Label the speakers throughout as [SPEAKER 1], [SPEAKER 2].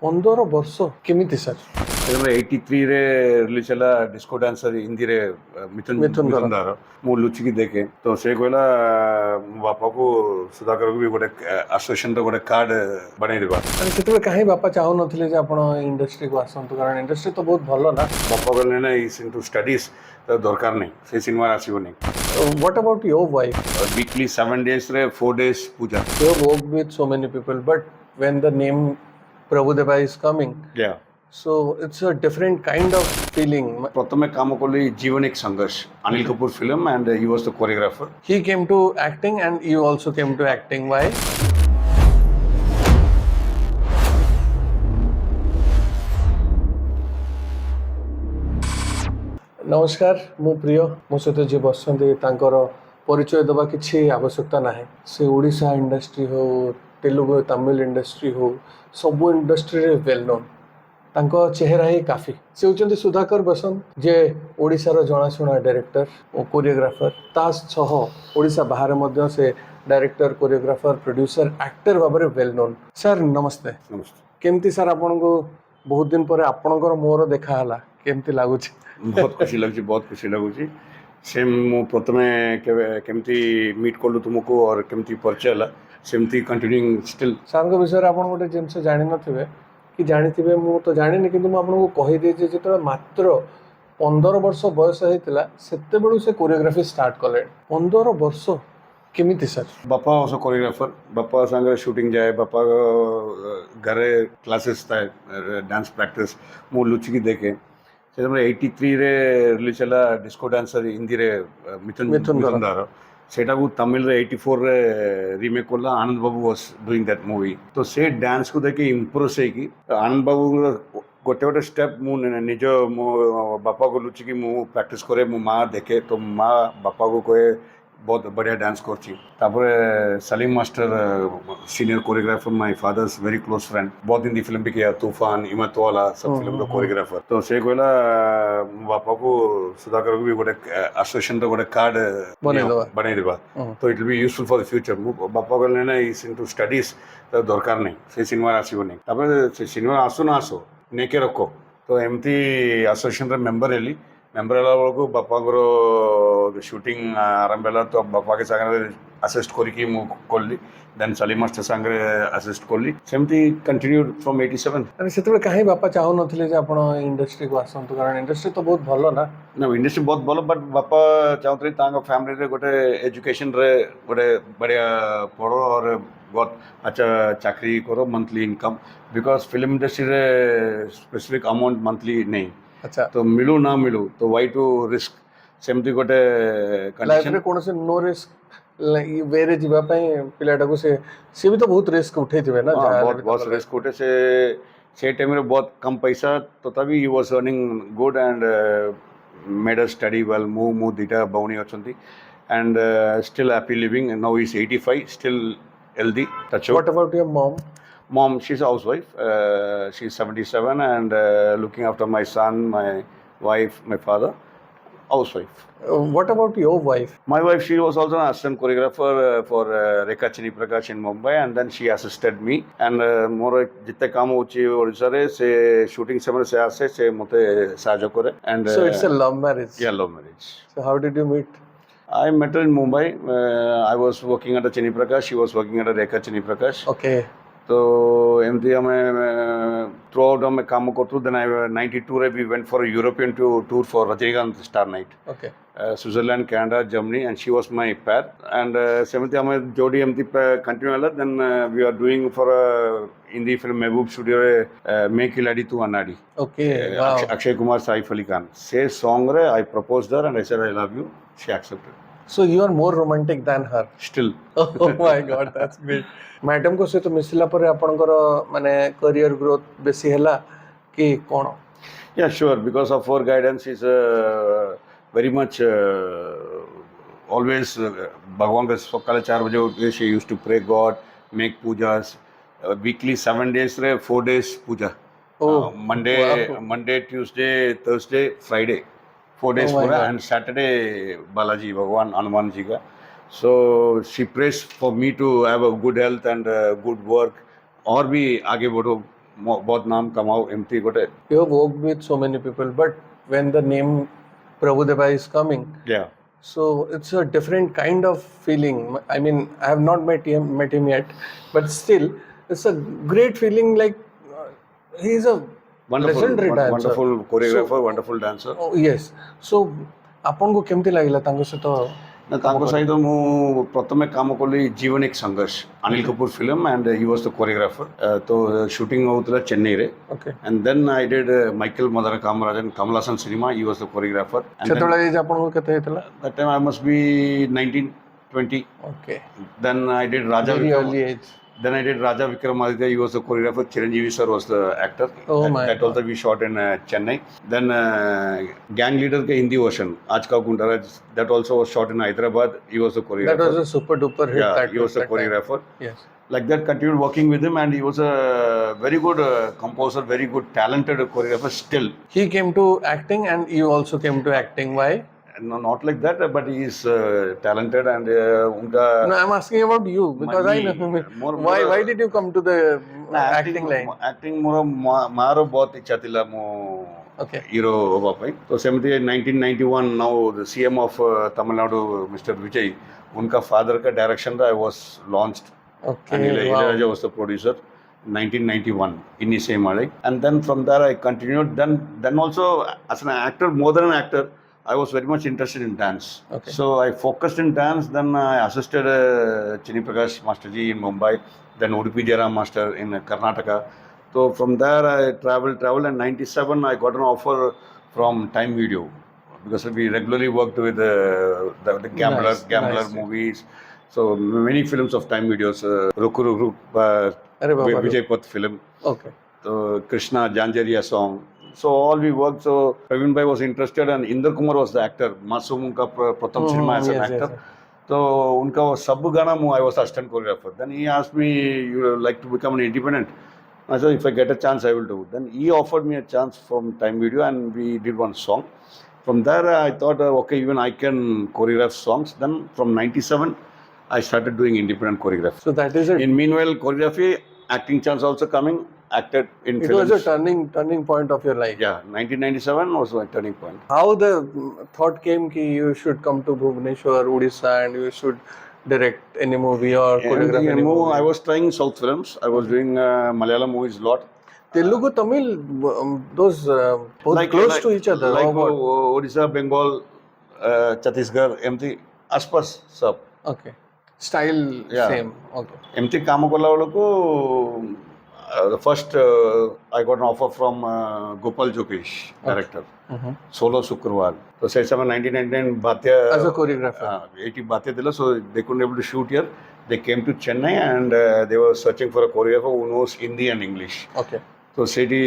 [SPEAKER 1] 15 ବର୍ଷ କେମିତି ସାର୍?
[SPEAKER 2] 83 ରେ ରିଲିଜ ହେଲା ଡିସ୍କୋ ଡ୍ୟାନ୍ସର ହିନ୍ଦୀରେ ମିଥୁନ ଦାର। ମୁଁ ଲୁଚିକି ଦେଖେ ତ ସେ କହିଲା ମୋ ବାପାକୁ ସୁଧାକରକୁ ବି ଗୋଟେ ଆସୋସିଏସନର ଗୋଟେ କାର୍ଡ ବନେଇଦେବା।
[SPEAKER 1] ସେତେବେଳେ କାହିଁ ବାପା ଚାହୁଁନଥିଲେ ଯେ ଆପଣ ଇଣ୍ଡଷ୍ଟ୍ରିକୁ ଆସନ୍ତୁ, କାରଣ ଇଣ୍ଡଷ୍ଟ୍ରି ତ ବହୁତ ଭଲ ନା?
[SPEAKER 2] ବାପା କହିଲେ ନା ଇଜ୍ ଇଣ୍ଟୁ ଷ୍ଟଡିଜ୍, ଦରକାର ନାହିଁ, ସେ ସିନେମା ଆସିବନି।
[SPEAKER 1] What about your wife?
[SPEAKER 2] Weekly 7 days रे 4 days Puja.
[SPEAKER 1] You have worked with so many people, but when the name Prabhudeva is coming,
[SPEAKER 2] Yeah.
[SPEAKER 1] so it's a different kind of feeling.
[SPEAKER 2] प्रथमे काम कली जीवन एक संघर्ष, Anil Kapoor film, and he was the choreographer.
[SPEAKER 1] He came to acting and you also came to acting. Why? नमस्कार, मु प्रिय मो सहित जी बसंत तांकर परिचय देवा किसी आवश्यकता ना। से ओडिशा इंडस्ट्री हो, तेलुगु तमिल इंडस्ट्री हो, सबू इंडस्ट्री रे वेल नोन। तांको चेहरा ही काफी। से होचंती सुधाकर वसंत, जे ओडिशार जनाशुना डायरेक्टर और कोरियोग्राफर। तास छह ओडिशा बाहर मध्य से डायरेक्टर, कोरियोग्राफर, प्रोड्यूसर, एक्टर भाव में वेल नोन। सर नमस्ते।
[SPEAKER 2] नमस्ते।
[SPEAKER 1] केमती सर आपन को बहुत दिन पर आपनकर मोर देखा हला, केमती लागुछ?
[SPEAKER 2] बहुत खुशी लगुच, बहुत खुशी लगुच। सेम मु प्रथमे केमती मीट कलु तुमको और केमती परिचय हला, सेमती कंटिन्यूइंग स्टिल।
[SPEAKER 1] सर को विषय आपन गोटे जिंस जानि नथिबे कि जानिथिबे, मु तो जानिनि, किंतु मु आपन को कहि दे जे जेतरा मात्र 15 वर्ष बयस हेतिला सेते बेलु से कोरियोग्राफी स्टार्ट कले। 15 वर्ष केमिति सर? बापा
[SPEAKER 2] ऑल्सो कोरियोग्राफर, बापा संगे शूटिंग जाए, बापा घरे क्लासेस था डांस प्रैक्टिस, मु लुचिकी देखे। 83 रे रिलीज ହେଲା ଡିସ୍କୋ ଡ୍ୟାନ୍ସର ହିନ୍ଦୀରେ ମିଥୁନ ଦାର। ସେଇଟାକୁ ତମିଲରେ 84 ରେ ରିମେକ୍ କଲା, ଆନନ୍ଦ ବାବୁ ୱାଜ୍ ଡୁଇଂ ଦ୍ୟାଟ୍ ମୁଭି। ତ ସେ ଡ୍ୟାନ୍ସକୁ ଦେଖି ଇମ୍ପ୍ରେସ୍ ହେଇକି ଆନନ୍ଦ ବାବୁଙ୍କର ଗୋଟେ ଗୋଟେ ଷ୍ଟେପ୍ ମୁଁ ନିଜ ମୋ ବାପାକୁ ଲୁଚିକି ମୁଁ ପ୍ରାକ୍ଟିସ୍ କରେ, ମୋ ମା ଦେଖେ, ତ ମା ବାପାକୁ କହେ बहुत बढ़िया डांस करची। तापरे Salim master senior choreographer, my father's very close friend, बहुत हिंदी फिल्म भी किया, तूफान, इमत वाला सब फिल्म रो कोरियोग्राफर। तो से कहला बापा को सुधाकर को भी गोटे एसोसिएशन रो गोटे कार्ड बनै देबा, तो it will be useful for the future. बापा कहले ना इज इनटू स्टडीज, तो दरकार नहीं, से सिनेमा आसीबनी। तापरे से सिनेमा आसो ना आसो नेके रखो, तो एमती एसोसिएशन रे मेंबर हेली। मेंबर होला बेलू बापा शूटिंग आरंभ है, तो बापा के सागर असिस्ट करी मु कली, देन सलीम मास्टर सागर असिस्ट कली, सेमती कंटिन्यूड फ्रॉम 87।
[SPEAKER 1] अरे सेते कहीं बापा चाहू नथिले जे आपण इंडस्ट्री को आसंतु, कारण इंडस्ट्री तो बहुत भलो ना?
[SPEAKER 2] ना, इंडस्ट्री बहुत भलो, बट बापा चाहते तांको फैमिली रे गोटे एजुकेशन रे गोटे बढ़िया पढ़ो और बहुत अच्छा चाकरी करो, monthly income, because film industry रे स्पेसिफिक अमाउंट मंथली नहीं। अच्छा, तो मिलू ना मिलू, तो वाई टू रिस्क, सेमती गोटे
[SPEAKER 1] कंडीशन रे कोन से नो रिस्क वेरे जीवा पई पिलाटा को से भी तो बहुत रिस्क उठे थिबे ना?
[SPEAKER 2] बहुत रिस्क उठे। से टाइम रे बहुत कम पैसा, तो तभी ही was earning good and made us study well. मु दीटा बौनी अछंती and still happy living. Now is 85, still healthy, touch wood.
[SPEAKER 1] What about your mom?
[SPEAKER 2] Mom, she's a housewife. She's 77 and looking after my son, my wife, my father. Housewife.
[SPEAKER 1] What about your wife?
[SPEAKER 2] My wife, she was also an assistant choreographer for Rekha Chini Prakash in Mumbai, and then she assisted me. And more जितने काम होची ओडिशा रे से shooting समय से आसे से मोते साजो करे. And
[SPEAKER 1] so it's a love marriage.
[SPEAKER 2] Yeah, love marriage.
[SPEAKER 1] So how did you meet?
[SPEAKER 2] I met her in Mumbai. I was working at Chini Prakash. She was working at Rekha Chini Prakash.
[SPEAKER 1] Okay.
[SPEAKER 2] तो एमती हमें through out हमें काम करतु। Then 92 रे we went for European tour for Rajinikanth star night. Okay. Switzerland, Canada, Germany, and she was my pair. And सेमती हमें जोड़ी एमती कंटिन्यू हला। Then we are doing for Hindi film Mehboob studio रे मैं खिलाड़ी तू अनाड़ी। ओके। अक्षय कुमार, सैफ अली खान से सॉन्ग रे I proposed her and I said I love you. She accepted.
[SPEAKER 1] So you are more romantic than her.
[SPEAKER 2] Still.
[SPEAKER 1] Oh my God, that's great. Madam को सहित मिसला पर आपनकर माने career growth बेसी हला कि कोन?
[SPEAKER 2] Yeah, sure, because of her guidance is very much always भगवान के सकाले 4 बजे उठ के she used to pray God, make pujas, weekly 7 days रे 4 days puja. Monday, Tuesday, Thursday, Friday. 4 days पूरा, and Saturday बालाजी भगवान हनुमान जी का. So she prays for me to have a good health and good work, और भी आगे बढ़ो, बहुत नाम कमाओ एमती गोटे
[SPEAKER 1] You have worked with so many people, but when the name Prabhudeva is coming,
[SPEAKER 2] yeah
[SPEAKER 1] so it's a different kind of feeling. I mean, I have not met him yet, but still, it's a great feeling. Like he's a legendary dancer.
[SPEAKER 2] wonderful choreographer,
[SPEAKER 1] So,
[SPEAKER 2] wonderful dancer.
[SPEAKER 1] oh, yes. So, ଆପଣଙ୍କୁ କେମିତି ଲାଗିଲା ତାଙ୍କ ସହିତ?
[SPEAKER 2] ନା ତାଙ୍କ ସହିତ ମୁଁ ପ୍ରଥମେ କାମ କଲି ଜୀବନ ଏକ ସଂଘର୍ଷ Anil Kapoor film and he was the choreographer ତ ସୁଟିଂ ହେଉଥିଲା ଚେନ୍ନାଇରେ
[SPEAKER 1] Okay.
[SPEAKER 2] And then I did Michael Madan Kamarajan Kamal Haasan cinema he was the choreographer
[SPEAKER 1] ସେତେବେଳେ ଏଜ୍ ଆପଣଙ୍କୁ କେତେ ହେଇଥିଲା?
[SPEAKER 2] that time I must be 19 20
[SPEAKER 1] Okay.
[SPEAKER 2] then I did Raja
[SPEAKER 1] Very
[SPEAKER 2] Vikram
[SPEAKER 1] early age.
[SPEAKER 2] then I did Raja Vikramaditya. He was the choreographer. Chiranjeevi sir was the actor.
[SPEAKER 1] Oh
[SPEAKER 2] that,
[SPEAKER 1] my
[SPEAKER 2] that
[SPEAKER 1] God.
[SPEAKER 2] also we shot in Chennai. Then Gang Leader ke Hindi version Aaj Ka Gundaraj, that also was shot in Hyderabad. He was the choreographer.
[SPEAKER 1] That was a super duper hit.
[SPEAKER 2] Yeah,
[SPEAKER 1] that
[SPEAKER 2] he was the
[SPEAKER 1] that time.
[SPEAKER 2] choreographer.
[SPEAKER 1] Yes.
[SPEAKER 2] Like that, continued working with him, and he was a very good composer, very good talented choreographer still.
[SPEAKER 1] He came to acting, and you also came to acting. Why?
[SPEAKER 2] No, not like that, but he is talented and unka.
[SPEAKER 1] No, I'm asking about you because I know. Why did you come to the acting line?
[SPEAKER 2] Acting ମୋର ମାର ବହୁତ ଇଚ୍ଛା ଥିଲା ମୁଁ
[SPEAKER 1] Okay.
[SPEAKER 2] Hero ହେବା ପାଇଁ ତ ସେମିତି 1991 now the CM of Tamil Nadu mister Vijay उनका फादर का डायरेक्शन था I was launched
[SPEAKER 1] Okay.
[SPEAKER 2] and
[SPEAKER 1] Wow.
[SPEAKER 2] Ilayaraja was the producer 1991 in Isemalai and then from there I continued then also as an actor more than an actor I was very much interested in dance.
[SPEAKER 1] Okay.
[SPEAKER 2] So I focused in dance. Then I assisted Chini Prakash Masterji in Mumbai. Then Udupi Jairam Master in Karnataka. So from there I traveled. And 97 I got an offer from Time Video because we regularly worked with the Gambler
[SPEAKER 1] Nice.
[SPEAKER 2] movies. So many films of Time Videos. Ruku Ruku
[SPEAKER 1] Arre Baba.
[SPEAKER 2] Vijay Path film.
[SPEAKER 1] Okay.
[SPEAKER 2] So Krishna Janjariya song. So all we worked. So Praveen Bhai was interested and Inder Kumar was the actor. Masum ka pratham cinema as an actor.
[SPEAKER 1] Yes.
[SPEAKER 2] So unka sab gana I was assistant choreographer. Then he asked me, "You like to become an independent?" I said, "If I get a chance, I will do." Then he offered me a chance from Time Video, and we did one song. From there, I thought, okay, even I can choreograph songs. Then from '97, I started doing independent choreography.
[SPEAKER 1] So that is it.
[SPEAKER 2] In meanwhile, choreography, acting chance also coming. Acted in
[SPEAKER 1] It
[SPEAKER 2] films.
[SPEAKER 1] was a turning point of your life.
[SPEAKER 2] Yeah, 1997 was my turning point.
[SPEAKER 1] How the thought came कि you should come to Bhubaneswar, Odisha, and you should direct any movie or choreograph any movie?
[SPEAKER 2] I was trying South films. I was doing Malayalam movies a lot.
[SPEAKER 1] Telugu, Tamil, those both close to each other.
[SPEAKER 2] Like
[SPEAKER 1] or what?
[SPEAKER 2] Odisha, Bengal, Chhattisgarh, empty aspas sab.
[SPEAKER 1] Okay. Style
[SPEAKER 2] Yeah.
[SPEAKER 1] same. Okay.
[SPEAKER 2] Empty କାମ କଲା ବେଳକୁ the first I got an offer from Gopal Jogesh, director. Solo Sukrwal. So say some 1999 Bhatya
[SPEAKER 1] As a choreographer.
[SPEAKER 2] 80 Bhatya dila, so they couldn't able to shoot here. They came to Chennai and they were searching for a choreographer who knows Hindi and English.
[SPEAKER 1] Okay.
[SPEAKER 2] So city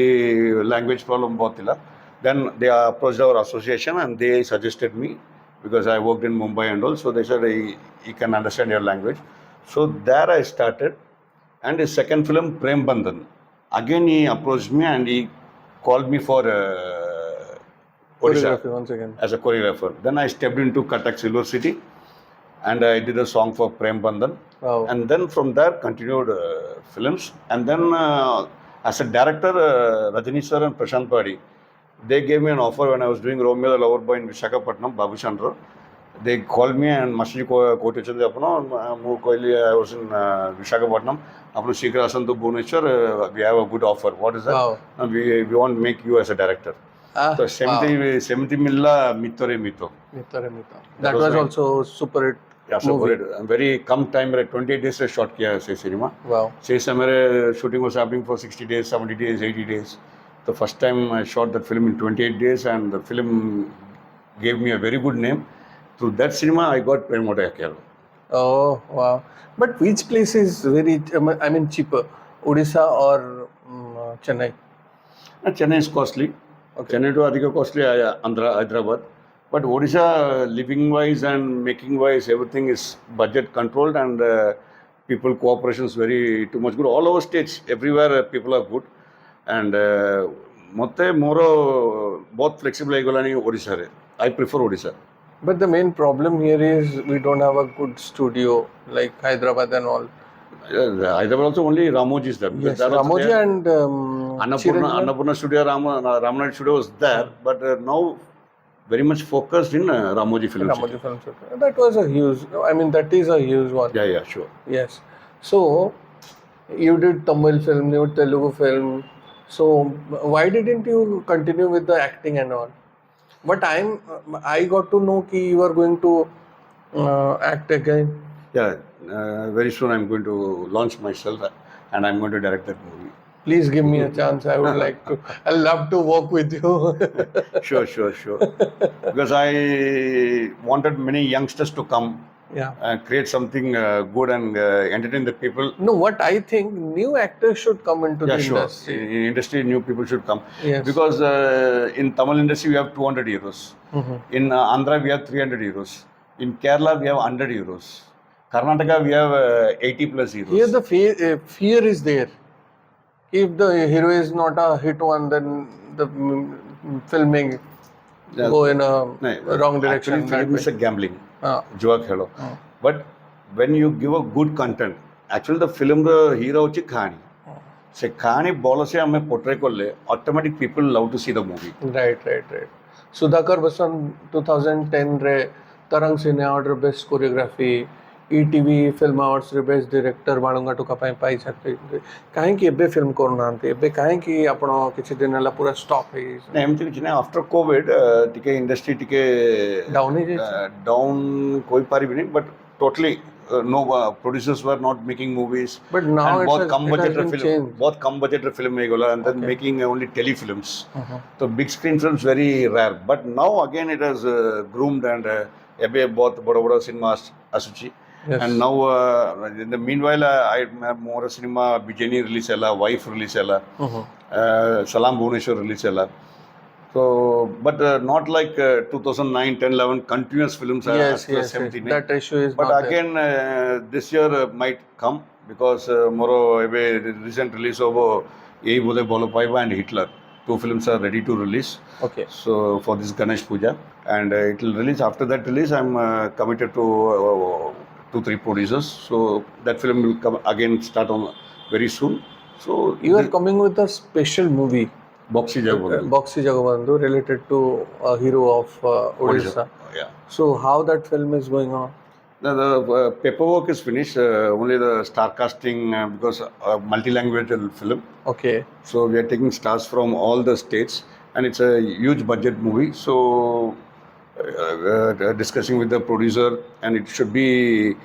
[SPEAKER 2] language problem bahut thila. Then they approached our association and they suggested me because I worked in Mumbai and all. So they said he can understand your language. So there I started. And his second film, Prem Bandhan. Again, he approached me and he called me for Odisha
[SPEAKER 1] Choreography once again.
[SPEAKER 2] as a choreographer. Then I stepped into Cuttack Silver City and I did a song for Prem Bandhan.
[SPEAKER 1] Wow.
[SPEAKER 2] And then from there, continued films. And then as a director, Rajani sir and Prashant Padi, they gave me an offer when I was doing Romeo the Lover Boy in Visakhapatnam, Babu Chandra. They called me and Masterji Kote Chandra I was in Visakhapatnam. Apno Shikhar Asan to Bhubaneswar, we have a good offer. What is that?
[SPEAKER 1] Wow.
[SPEAKER 2] We want to make you as a director. So
[SPEAKER 1] Wow.
[SPEAKER 2] 70 milla Mitore Mito.
[SPEAKER 1] Mita. That
[SPEAKER 2] was
[SPEAKER 1] was
[SPEAKER 2] my-
[SPEAKER 1] also super hit.
[SPEAKER 2] Yeah, so
[SPEAKER 1] movie.
[SPEAKER 2] very come time, 28 days से shot किया है cinema.
[SPEAKER 1] Wow.
[SPEAKER 2] Say मेरे shooting was happening for 60 days, 70 days, 80 days. The first time I shot that film in 28 days and the film gave me a very good name. Through that cinema, I got Premota Akelo.
[SPEAKER 1] Oh, wow. But which place is very, I mean, cheaper? Odisha or Chennai?
[SPEAKER 2] Chennai is costly.
[SPEAKER 1] Okay.
[SPEAKER 2] Chennai to adhika costly, Andhra, Hyderabad. But Odisha, living wise and making wise, everything is budget controlled and people cooperation is very too much good. All over states, everywhere people are good. And motte moro both flexible aigolani Odisha re. I prefer Odisha.
[SPEAKER 1] But the main problem here is we don't have a good studio like Hyderabad and all.
[SPEAKER 2] Hyderabad also only Ramoji is there. Because
[SPEAKER 1] Yes,
[SPEAKER 2] that also
[SPEAKER 1] Ramoji
[SPEAKER 2] there-
[SPEAKER 1] and
[SPEAKER 2] Annapurna Studio, Ramnath Studio was there, but now very much focused in Ramoji Film
[SPEAKER 1] Ramoji
[SPEAKER 2] City.
[SPEAKER 1] Film City. That was a huge, I mean, that is a huge one.
[SPEAKER 2] Yeah, sure.
[SPEAKER 1] Yes. So, you did Tamil film, you did Telugu film. So, why didn't you continue with the acting and all? But I got to know that you are going to act again.
[SPEAKER 2] Yeah, very soon I'm going to launch myself and I'm going to direct that movie.
[SPEAKER 1] Please give me a chance. I would like to. I love to work with you.
[SPEAKER 2] Sure. Because I wanted many youngsters to come
[SPEAKER 1] Yeah.
[SPEAKER 2] and create something good and entertain the people.
[SPEAKER 1] No, what I think, new actors should come into the
[SPEAKER 2] Sure.
[SPEAKER 1] industry.
[SPEAKER 2] In industry, new people should come.
[SPEAKER 1] Yes.
[SPEAKER 2] Because in Tamil industry, we have 200 euros. In Andhra, we have 300 euros. In Kerala, we have 100 euros. Karnataka, we have 80 plus euros.
[SPEAKER 1] Here the fear is there. If the hero is not a hit one, then the filming
[SPEAKER 2] Yeah.
[SPEAKER 1] go in a wrong direction.
[SPEAKER 2] Actually, film is a gambling. Jua khelo. But when you give a good content, actually the film hero is kahani. Se kahani bolo se hame portray korle, automatic people love to see the movie.
[SPEAKER 1] Right. Sudhakar Vasanth 2010 re Tarang Cine Award best choreography, ETV film awards re best director बाणुंगा टुका ପାଇଁ ପାଇଛନ୍ତି କାହିଁକି ଏବେ film କରୁନାହାନ୍ତି ଏବେ କାହିଁକି ଆପଣ କିଛି ଦିନ ହେଲା ପୁରା ଷ୍ଟପ୍ ହେଇଯାଇଛି
[SPEAKER 2] ନା ଏମିତି କିଛି ନାହିଁ ଆଫ୍ଟର କୋଭିଡ୍ ଟିକେ ଇଣ୍ଡଷ୍ଟ୍ରି ଟିକେ
[SPEAKER 1] ଡାଉନ୍ ହେଇଯାଇଛି
[SPEAKER 2] ଡାଉନ୍ କହିପାରିବିନି but totally no producers were not making movies.
[SPEAKER 1] But now
[SPEAKER 2] and
[SPEAKER 1] it
[SPEAKER 2] बहुत
[SPEAKER 1] has
[SPEAKER 2] कम बजट रे
[SPEAKER 1] been
[SPEAKER 2] फिल्म
[SPEAKER 1] changed.
[SPEAKER 2] बहुत कम बजट रे फिल्म हे गला and then making only telefilms. So big screen films very rare, but now again it has groomed and ଏବେ बहुत बड़ा बड़ा cinema आसुची.
[SPEAKER 1] Yes.
[SPEAKER 2] And now in the meanwhile I more cinema Bijani release hela, Wife release hela, Salam Bhuvaneshwar release hela. So but not like 2009 10 11 continuous films.
[SPEAKER 1] Yes.
[SPEAKER 2] 79.
[SPEAKER 1] That issue is
[SPEAKER 2] But
[SPEAKER 1] not
[SPEAKER 2] again this year might come because moro ebe recent release of Ei Bole Bolo Paiba and Hitler, two films are ready to release.
[SPEAKER 1] Okay.
[SPEAKER 2] So for this Ganesh Puja, and it will release. After that release, I'm committed to 2-3 producers. So that film will come again, start on very soon. So
[SPEAKER 1] You are coming with a special movie,
[SPEAKER 2] Boxy Jagabandhu.
[SPEAKER 1] Boxy Jagabandhu, related to a hero of Odisha.
[SPEAKER 2] Yeah.
[SPEAKER 1] So how that film is going on?
[SPEAKER 2] The paperwork is finished. Only the star casting because multi-language film.
[SPEAKER 1] Okay.
[SPEAKER 2] So we are taking stars from all the states, and it's a huge budget movie. So discussing with the producer, and it should be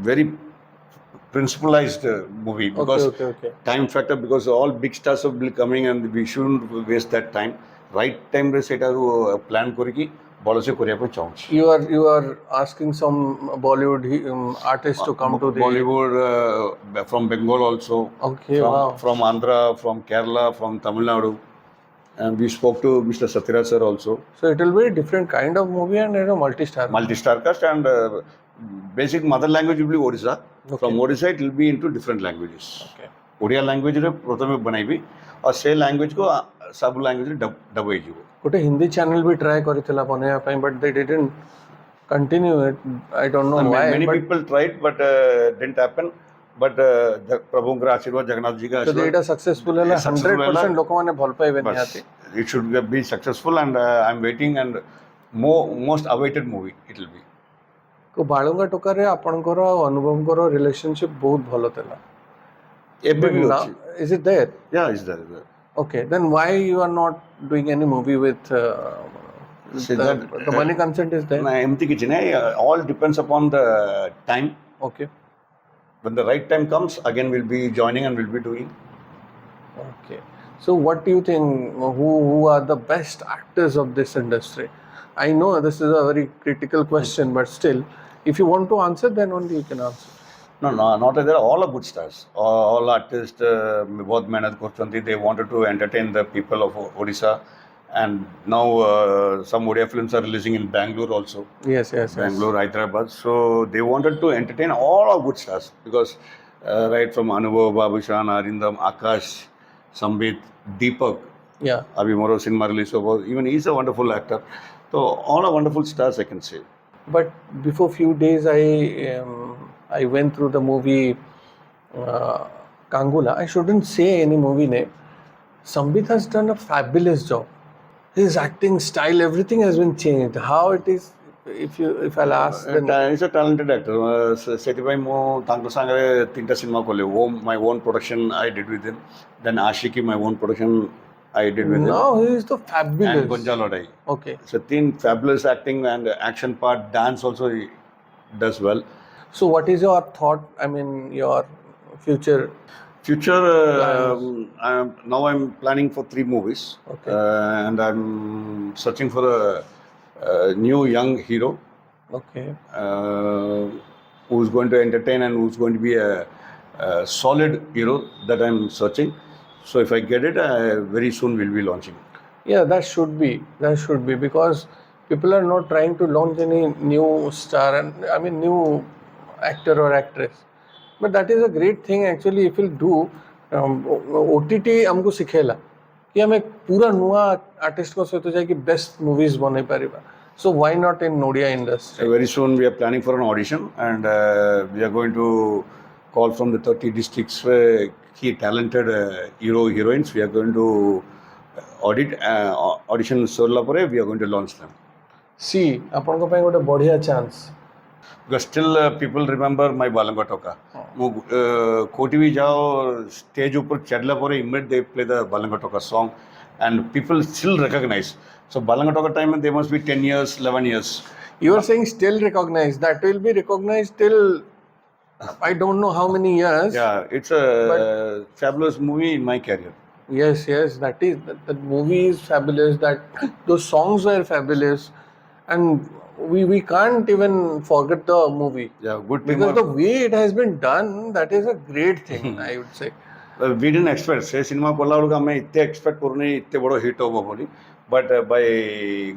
[SPEAKER 2] very principalized movie because
[SPEAKER 1] Okay.
[SPEAKER 2] time factor, because all big stars will be coming and we shouldn't waste that time. Right time re seta plan koriki bolo se koriya pa chahunchi.
[SPEAKER 1] You are asking some Bollywood artists to come to the
[SPEAKER 2] Bollywood from Bengal also.
[SPEAKER 1] Okay,
[SPEAKER 2] from,
[SPEAKER 1] wow.
[SPEAKER 2] From Andhra, from Kerala, from Tamil Nadu, and we spoke to Mr. Satyaraj sir also.
[SPEAKER 1] So it will be a different kind of movie and multi-star.
[SPEAKER 2] Multi-star cast, and basic mother language will be Odisha.
[SPEAKER 1] Okay.
[SPEAKER 2] From Odisha it will be into different languages.
[SPEAKER 1] Okay.
[SPEAKER 2] Odia language रे प्रथमे बनाइबी और से language को सब language रे dub होई जिवो.
[SPEAKER 1] गोटे हिंदी चैनल भी ट्राई करथिला बनेया पई but they didn't continue it I don't know why
[SPEAKER 2] Many
[SPEAKER 1] but
[SPEAKER 2] people tried but didn't happen. But प्रभु का आशीर्वाद जगन्नाथ जी का
[SPEAKER 1] तो एटा सक्सेसफुल है
[SPEAKER 2] Successful
[SPEAKER 1] 100% लोक माने भल पाइबे निहाती
[SPEAKER 2] it should be successful, and I'm waiting, and most awaited movie it will be.
[SPEAKER 1] को बाळुंगा टोका रे आपनकर अनुभव करो रिलेशनशिप बहुत भलो तेला
[SPEAKER 2] एबे भी होची.
[SPEAKER 1] Is it there
[SPEAKER 2] Yeah, is there.
[SPEAKER 1] okay then why you are not doing any movie with the money consent is there
[SPEAKER 2] ना एमती किछि नहीं, all depends upon the time.
[SPEAKER 1] okay
[SPEAKER 2] When the right time comes, again we'll be joining and we'll be doing.
[SPEAKER 1] Okay. So what do you think, who are the best actors of this industry? I know this is a very critical question, but still, if you want to answer, then only you can answer.
[SPEAKER 2] No, not that. All are good stars. All artists, बहुत मेहनत करते. They wanted to entertain the people of Odisha, and now some Odia films are releasing in Bangalore also.
[SPEAKER 1] Yes.
[SPEAKER 2] Bangalore, Hyderabad. So they wanted to entertain all our good stars, because right from Anubhav, Babushan, Arindam, Akash, Sambit, Deepak,
[SPEAKER 1] Yeah.
[SPEAKER 2] Abhi Moro cinema release of, even he's a wonderful actor. So all are wonderful stars, I can say.
[SPEAKER 1] But before few days, I I went through the movie Kangula. I shouldn't say any movie name. Sambit has done a fabulous job. His acting style, everything has been changed. How it is, if I'll ask, then
[SPEAKER 2] He's a talented actor. ସେଥିପାଇଁ ମୁଁ ତାଙ୍କ ସାଙ୍ଗରେ 3ଟା cinema କଲି. My own production I did with him. Then Ashiki, my own production I did with him.
[SPEAKER 1] now he is the fabulous.
[SPEAKER 2] And Gonjalodai.
[SPEAKER 1] Okay.
[SPEAKER 2] So 3 fabulous acting and action part, dance also he does well.
[SPEAKER 1] So what is your thought? I mean, your future.
[SPEAKER 2] Now I'm planning for 3 movies.
[SPEAKER 1] Okay.
[SPEAKER 2] And I'm searching for a new young hero.
[SPEAKER 1] Okay.
[SPEAKER 2] Who's going to entertain and who's going to be a solid hero that I'm searching. So if I get it, very soon we'll be launching.
[SPEAKER 1] Yeah, that should be because people are not trying to launch any new star and I mean new actor or actress. But that is a great thing actually if we'll do. OTT हमको सिखेला कि हमें पूरा नुआ artist को सहित जाए कि best movies बने Paribas. So why not in Odia industry?
[SPEAKER 2] Very soon we are planning for an audition and we are going to call from the 30 districts key talented hero heroines. We are going to audition sorla pore we are going to launch them.
[SPEAKER 1] See, आपन को ପାଇଁ ଗୋଟେ बढिया chance.
[SPEAKER 2] Because still people remember my Balanga Toka. कोटी भी जाओ stage ऊपर चढ़ला परे immediately they play the Balanga Toka song and people still recognize. So Balanga Toka time they must be 10 years, 11 years.
[SPEAKER 1] You are saying still recognized. That will be recognized till I don't know how many years.
[SPEAKER 2] Yeah, it's a fabulous movie in my career.
[SPEAKER 1] Yes, that movie is fabulous. That those songs were fabulous, and we can't even forget the movie.
[SPEAKER 2] Yeah, good
[SPEAKER 1] because the way it has been done, that is a great thing. I would say.
[SPEAKER 2] We didn't expect. से cinema Cola लोग हमें इतने expect करने इतने बड़ो hit होगा बोली. But by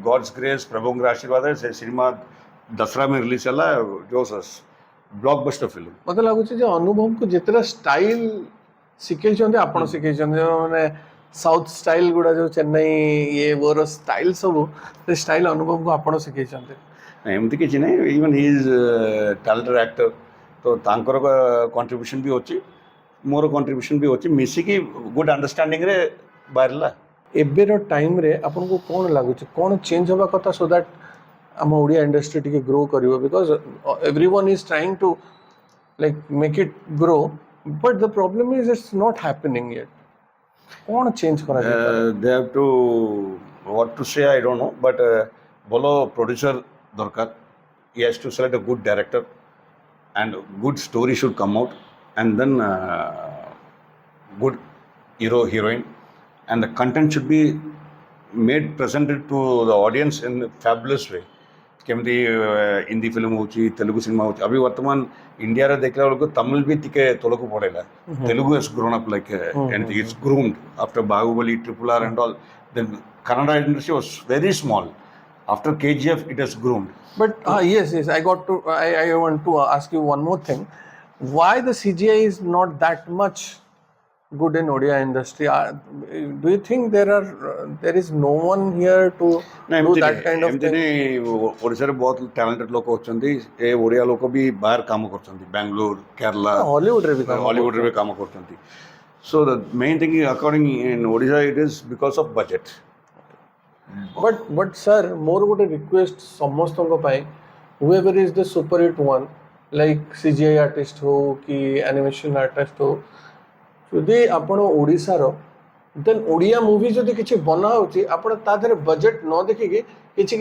[SPEAKER 2] God's grace, प्रभुंग आशीर्वाद है से सिनेमा दसरा में रिलीज चला जो ब्लॉकबस्टर फिल्म.
[SPEAKER 1] मतलब लाଗୁଛି ଯେ ଅନୁଭବ को जितना स्टाइल ଶିଖେଇଛନ୍ତି ଆପଣ ଶିଖେଇଛନ୍ତି ମାନେ ସାଉଥ ଷ୍ଟାଇଲ ଗୁଡ଼ା ଯୋଉ ଚେନ୍ନାଇ ଇଏ ମୋର ଷ୍ଟାଇଲ ସବୁ ସେ ଷ୍ଟାଇଲ ଅନୁଭବକୁ ଆପଣ ଶିଖେଇଛନ୍ତି.
[SPEAKER 2] ଏମିତି କିଛି ନାହିଁ. Even he is talented actor ତ ତାଙ୍କର କଣ୍ଟ୍ରିବ୍ୟୁସନ୍ ବି ଅଛି ମୋର କଣ୍ଟ୍ରିବ୍ୟୁସନ୍ ବି ଅଛି ମିଶିକି ଗୁଡ୍ ଅଣ୍ଡରଷ୍ଟାଣ୍ଡିଂରେ ବାହାରିଲା. ଏବେର
[SPEAKER 1] ଟାଇମ୍ରେ ଆପଣଙ୍କୁ କ'ଣ ଲାଗୁଛି କ'ଣ ଚେଞ୍ଜ ହେବା କଥା ସୋ ଦ୍ୟାଟ୍ ଆମ ଓଡ଼ିଆ ଇଣ୍ଡଷ୍ଟ୍ରି ଟିକେ ଗ୍ରୋ କରିବ because everyone is trying to like make it grow but the problem is it's not happening yet. କ'ଣ ଚେଞ୍ଜ କରାଯିବ?
[SPEAKER 2] They have to what to say I don't know but ଭଲ producer ଦରକାର. He has to select a good director and good story should come out and then good hero heroine and the content should be made presented to the audience in a fabulous way. केमती Hindi film होची Telugu cinema होची अभी वर्तमान India रे देखला लोग तमिल भी तिके तोलको पड़ेला. Telugu has grown up like anything. It's groomed after Bahubali, RRR and all. Then Kannada industry was very small. After KGF it has groomed.
[SPEAKER 1] But yes, I want to ask you one more thing. Why the CGI is not that much good in Odia industry? Do you think there is no one here to do that kind of thing?
[SPEAKER 2] Odisha रे बहुत talented लोक होचंदी ए ओडिया लोक भी बाहर काम करचंदी Bangalore Kerala
[SPEAKER 1] Hollywood रे भी
[SPEAKER 2] काम करचंदी. So the main thing according in Odisha it is because of budget.
[SPEAKER 1] But sir, more would a request समस्तों पाए whoever is the super hit one like CGI artist हो कि animation artist हो ଯଦି ଆପଣ ଓଡ଼ିଶାର ଦେନ୍ ଓଡ଼ିଆ ମୁଭି ଯଦି କିଛି ବନା ହେଉଛି ଆପଣ ତା ଦେହରେ ବଜେଟ୍ ନ ଦେଖିକି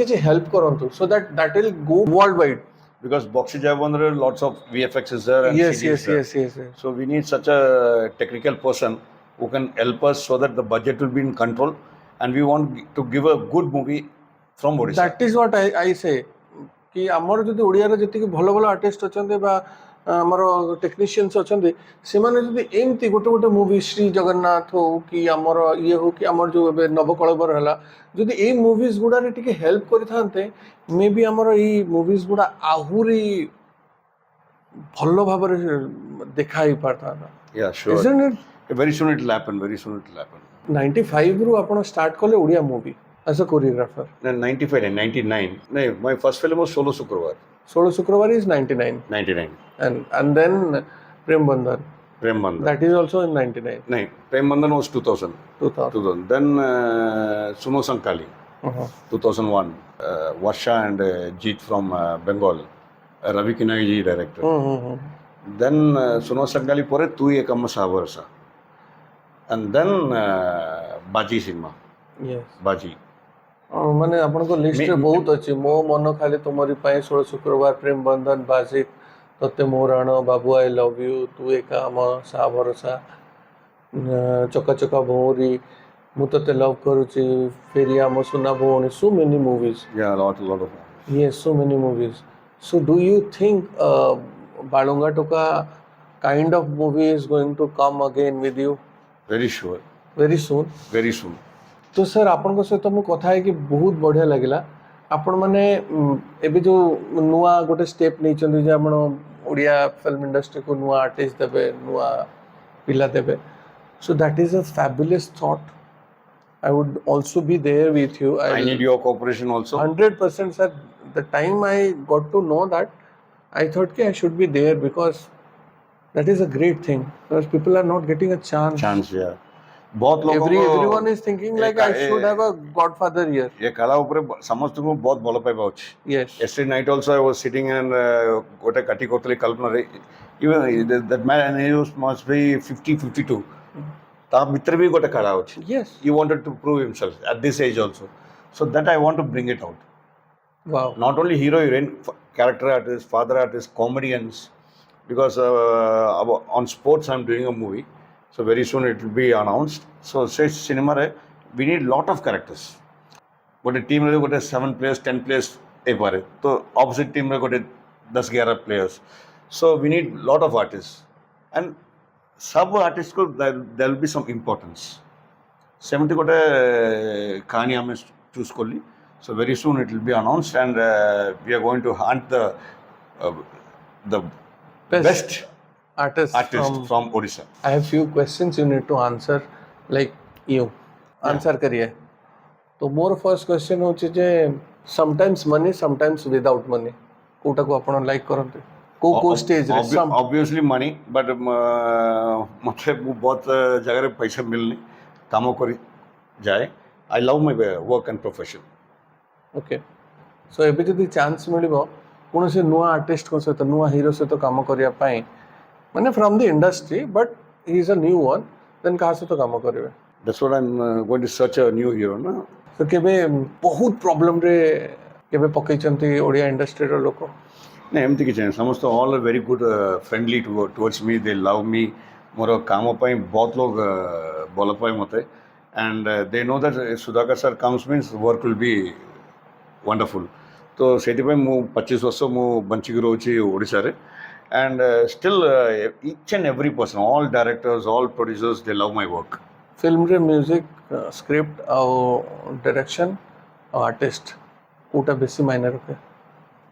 [SPEAKER 1] କିଛି ହେଲ୍ପ କରନ୍ତୁ so that will go world wide.
[SPEAKER 2] Because Boxy Jayabandre lots of VFX is there and
[SPEAKER 1] yes.
[SPEAKER 2] So we need such a technical person who can help us so that the budget will be in control and we want to give a good movie from Odisha.
[SPEAKER 1] That is what I say कि ଆମର ଯଦି ଓଡ଼ିଆର ଯେତିକି ଭଲ artist ଅଛନ୍ତି ବା ଆମର technicians ଅଛନ୍ତି ସେମାନେ ଯଦି ଏମିତି ଗୋଟେ ମୁଭି ଶ୍ରୀ ଜଗନ୍ନାଥ ହଉ କି ଆମର ଇଏ ହଉ କି ଆମର ଯେଉଁ ଏବେ ନବକଳେବର ହେଲା ଯଦି ଏଇ ମୁଭିଜ୍ ଗୁଡ଼ାରେ ଟିକେ ହେଲ୍ପ କରିଥାନ୍ତେ ମେ ବି ଆମର ଏଇ ମୁଭିଜ୍ ଗୁଡ଼ା ଆହୁରି ଭଲ ଭାବରେ ଦେଖା ହେଇପାରିଥାନ୍ତା.
[SPEAKER 2] Yeah, sure.
[SPEAKER 1] Isn't it?
[SPEAKER 2] Very soon it will happen. 95
[SPEAKER 1] ରୁ ଆପଣ ଷ୍ଟାର୍ଟ କଲେ Odia movie as a choreographer?
[SPEAKER 2] 95 and 99. No, my first film was Solo Shukravar.
[SPEAKER 1] Solo Shukravar is 99.
[SPEAKER 2] 99.
[SPEAKER 1] And then Prem Bandhan.
[SPEAKER 2] Prem Bandhan.
[SPEAKER 1] That is also in 99.
[SPEAKER 2] No, Prem Bandhan was 2000. 2000. Then Suno Sankali. 2001. Varsha and Jeet from Bengal. Ravi Kinagi director. Then Suno Sankali pore Tu Ekam Savarsa. And then Baji cinema.
[SPEAKER 1] Yes.
[SPEAKER 2] Baji.
[SPEAKER 1] माने आपनको list रे बहुत अछि मो मन खाली तुमरी पाए 16 शुक्रवार प्रेम बंधन बाजी तते मोराण बाबू आई लव यू तू एका म सा भरोसा चका चका भौरी मु तते लव करूची फेरिया म सुना भौणी so many movies
[SPEAKER 2] Yeah, lot of.
[SPEAKER 1] yes so many movies so do you think balunga toka kind of movie is going to come again with you
[SPEAKER 2] Very sure.
[SPEAKER 1] very soon
[SPEAKER 2] Very soon.
[SPEAKER 1] तो sir आपन सहित मु कथा है कि बहुत बढ़िया लगिला आपण माने एबे जो नुआ गोटे स्टेप नहीं चंदी जे आपण ओडिया फिल्म इंडस्ट्री को नुआ आर्टिस्ट देबे नुआ पिला देबे so that is a fabulous thought I would also be there with you
[SPEAKER 2] I need your cooperation also.
[SPEAKER 1] 100% sir the time I got to know that I thought कि I should be there because that is a great thing because people are not getting a chance
[SPEAKER 2] Yeah. बहुत लोगों को
[SPEAKER 1] everyone is thinking like I should have a godfather here
[SPEAKER 2] ये कला ऊपर समस्त को बहुत भल पाइबा अछि
[SPEAKER 1] yes
[SPEAKER 2] yesterday night also I was sitting and गोटे काटी कोतली कल्पना रे even that man he must be 50 52 ता मित्र भी गोटे कला अछि
[SPEAKER 1] yes
[SPEAKER 2] he wanted to prove himself at this age also so that I want to bring it out
[SPEAKER 1] wow
[SPEAKER 2] not only hero heroine character artists father artists comedians because on sports I'm doing a movie so very soon it will be announced so say cinema re we need lot of characters but a team re gote 7 players 10 players e pare to opposite team re gote 10 11 players so we need lot of artists and sub artists ko there will be some importance seventy gote kahani ame choose kolli so very soon it will be announced and we are going to hunt the best
[SPEAKER 1] artist
[SPEAKER 2] from Odisha.
[SPEAKER 1] I have few questions you need to answer like you answer करिए तो more first question होची जे sometimes money sometimes without money Kota को आपण like करते को stage रे
[SPEAKER 2] obviously money but मथे बहुत जगह रे पैसा मिलनी काम करी जाए I love my work and profession.
[SPEAKER 1] Okay so एबे जदी चांस मिलिबो कोन से नुवा आर्टिस्ट को सहित नुवा हीरो सहित काम करिया पाए माने from the industry but he is a new one then कहा से तो काम करिवे
[SPEAKER 2] That's what I'm going to search a new hero ना
[SPEAKER 1] तो केबे बहुत प्रॉब्लम रे केबे पकई चंती ओडिया इंडस्ट्री रो लोको
[SPEAKER 2] नहीं एमती किछ नहीं समस्त all are very good friendly towards me they love me मोर काम पई बहुत लोग बोल पाए मते and they know that Sudhakar sir comes means work will be wonderful तो सेति पई मु 25 वर्ष मु बंची के रोची ओडिसा रे and still each and every person all directors all producers they love my work
[SPEAKER 1] film रे म्यूजिक स्क्रिप्ट और डायरेक्शन और आर्टिस्ट कोटा बेसी मायने रखे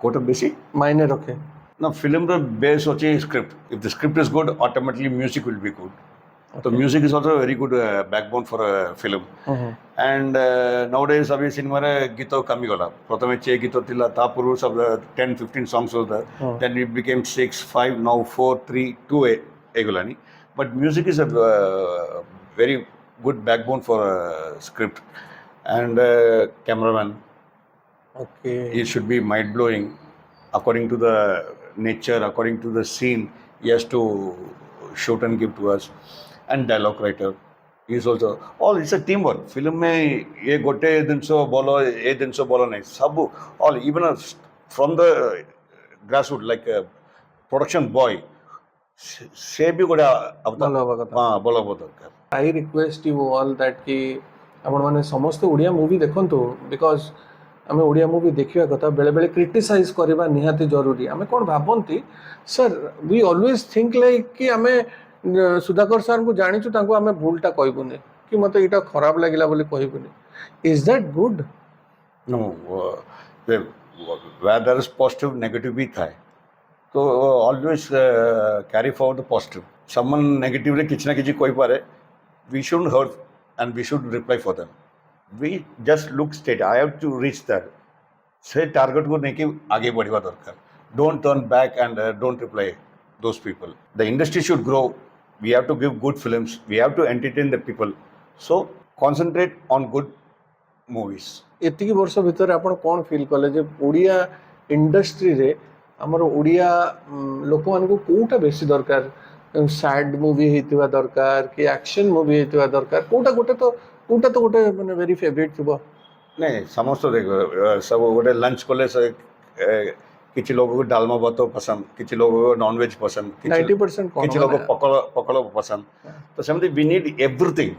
[SPEAKER 2] कोटा बेसी
[SPEAKER 1] मायने रखे
[SPEAKER 2] ना फिल्म रे बेस होची script if the script is good automatically music will be good So music is also a very good backbone for a film. And nowadays अभी सिनेमा रे गीत कमी गला प्रथमे 6 गीत थिला ता पूर्व सब 10 15 songs was there then it became 6 5 now 4 3 2 egolani but music is a very good backbone for a script and cameraman
[SPEAKER 1] okay
[SPEAKER 2] it should be mind blowing according to the nature according to the scene he has to shoot and give to us and dialogue writer is also all it's a teamwork film में ये गोटे दिन सो बोलो ये दिन सो बोलो नहीं सब all even from the grassroots like a production boy से भी गोटे हाँ बोलो दरकार
[SPEAKER 1] I request you all that कि आपण माने समस्त ओडिया मूवी देखंतु बिकॉज आमे ओडिया मूवी देखिया कथा बेले बेले क्रिटिसाइज करबा निहाती जरूरी आमे कोन भाबंती sir we always think like कि आमे सुधाकर सर को जानी छु तांको आमे भूलटा कहबुनी कि मते एटा खराब लागिला बोली कहबुनी is that good
[SPEAKER 2] no where there is positive negative भी था तो always carry forward the positive someone negatively किछ ना किछ कोई पारे we shouldn't hurt and we should reply for them we just look straight. I have to reach that. से target को लेके आगे बढ़वा दरकार. Don't turn back and don't reply those people. The industry should grow. We have to give good films. We have to entertain the people. So concentrate on good movies.
[SPEAKER 1] ଏତିକି ବର୍ଷ ଭିତରେ ଆପଣ କ'ଣ ଫିଲ୍ କଲେ ଯେ ଓଡ଼ିଆ ଇଣ୍ଡଷ୍ଟ୍ରିରେ ଆମର ଓଡ଼ିଆ ଲୋକମାନଙ୍କୁ କେଉଁଟା ବେଶୀ ଦରକାର? ସ୍ୟାଡ୍ ମୁଭି ହେଇଥିବା ଦରକାର କି ଆକ୍ସନ୍ ମୁଭି ହେଇଥିବା ଦରକାର? କେଉଁଟା ତ ଗୋଟେ ମାନେ ଭେରି ଫେଭରେଟ୍ ଥିବ?
[SPEAKER 2] नहीं समस्त देखो सब गोटे लंच कले किसी लोगों को डालमा भात पसंद, किसी लोगों को नॉनवेज पसंद,
[SPEAKER 1] 90%
[SPEAKER 2] किसी लोगों को पकड़ पसंद. तो सेमती we need everything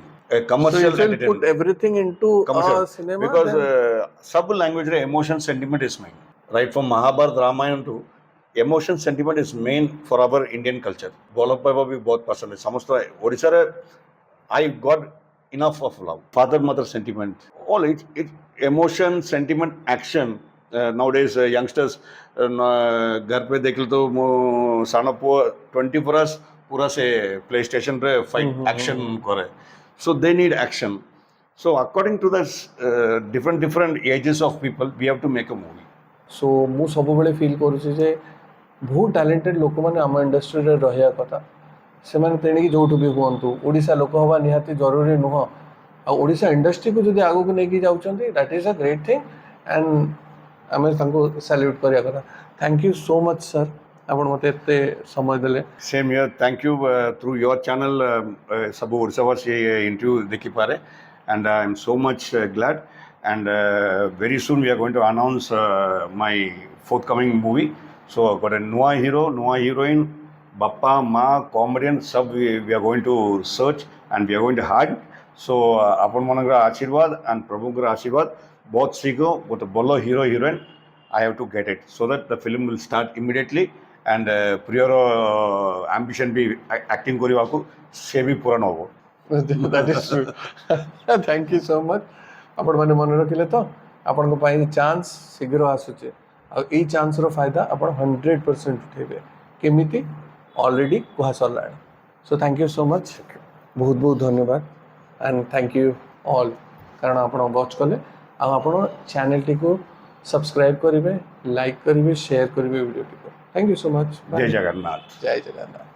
[SPEAKER 2] commercial
[SPEAKER 1] so you put everything into
[SPEAKER 2] commercial
[SPEAKER 1] cinema
[SPEAKER 2] because
[SPEAKER 1] then...
[SPEAKER 2] सब language रे emotion sentiment is main, right from Mahabharata Ramayana to emotion sentiment is main for our Indian culture. Vallabh भाई भी बहुत पसंद है. समस्त ओडिशा रे I got enough of love, father mother sentiment, all it emotion sentiment action. Nowadays youngsters घर पे देख लो तो मो सानो पो 24 hours पूरा से प्ले स्टेशन रे फाइट एक्शन करे. So they need action. So according to the different ages of people, we have to make a movie.
[SPEAKER 1] So ମୁଁ ସବୁବେଳେ ଫିଲ୍ କରୁଛି ଯେ ବହୁତ ଟ୍ୟାଲେଣ୍ଟେଡ୍ ଲୋକମାନେ ଆମ ଇଣ୍ଡଷ୍ଟ୍ରିରେ ରହିବା କଥା. ସେମାନେ ତେଣିକି ଯୋଉଠୁ ବି ହୁଅନ୍ତୁ, ଓଡ଼ିଶା ଲୋକ ହେବା ନିହାତି ଜରୁରୀ ନୁହଁ. ଆଉ ଓଡ଼ିଶା ଇଣ୍ଡଷ୍ଟ୍ରିକୁ ଯଦି ଆଗକୁ ନେଇକି ଯାଉଛନ୍ତି, that is a great thing and ଆମେ ତାଙ୍କୁ ସାଲ୍ୟୁଟ୍ କରିବା କଥା. Thank you so much sir, ଆପଣ ମୋତେ ଏତେ ସମୟ ଦେଲେ.
[SPEAKER 2] Same here. Thank you through your channel. सब ओडिशावासी interview देखी पारे, and I am so much glad. And very soon we are going to announce my forthcoming movie. So got a Noah hero, Noah heroine, Bappa, Ma, comedian. Sub we are going to search and we are going to hide. So अपन मनकर आशीर्वाद and प्रभुकर आशीर्वाद बहुत सीखो. But a बोलो hero heroine, I have to get it so that the film will start immediately. And Priyaର ambition भी acting କରିବାକୁ ସେ ବି ପୂରଣ ହେବ.
[SPEAKER 1] That is true. Thank you so much. ଆପଣମାନେ ମନେ ରଖିଲେ ତ, ଆପଣଙ୍କ ପାଇଁ ଚାନ୍ସ ଶୀଘ୍ର ଆସୁଛି. ଆଉ ଏଇ ଚାନ୍ସର ଫାଇଦା ଆପଣ 100% ଉଠେଇବେ. କେମିତି? ଅଲରେଡ଼ି କୁହା ସରିଲାଣି. So thank you so much. ବହୁତ ବହୁତ ଧନ୍ୟବାଦ ଆଣ୍ଡ ଥ୍ୟାଙ୍କ ୟୁ ଅଲ୍, କାରଣ ଆପଣ ୱାଚ୍ କଲେ. ଆଉ ଆପଣ ଚ୍ୟାନେଲଟିକୁ ସବସ୍କ୍ରାଇବ୍ କରିବେ, ଲାଇକ୍ କରିବେ, ସେୟାର କରିବେ ଭିଡ଼ିଓଟିକୁ. Thank you so much. Bye.
[SPEAKER 2] Jay Jagannath.
[SPEAKER 1] Jai Jagannath.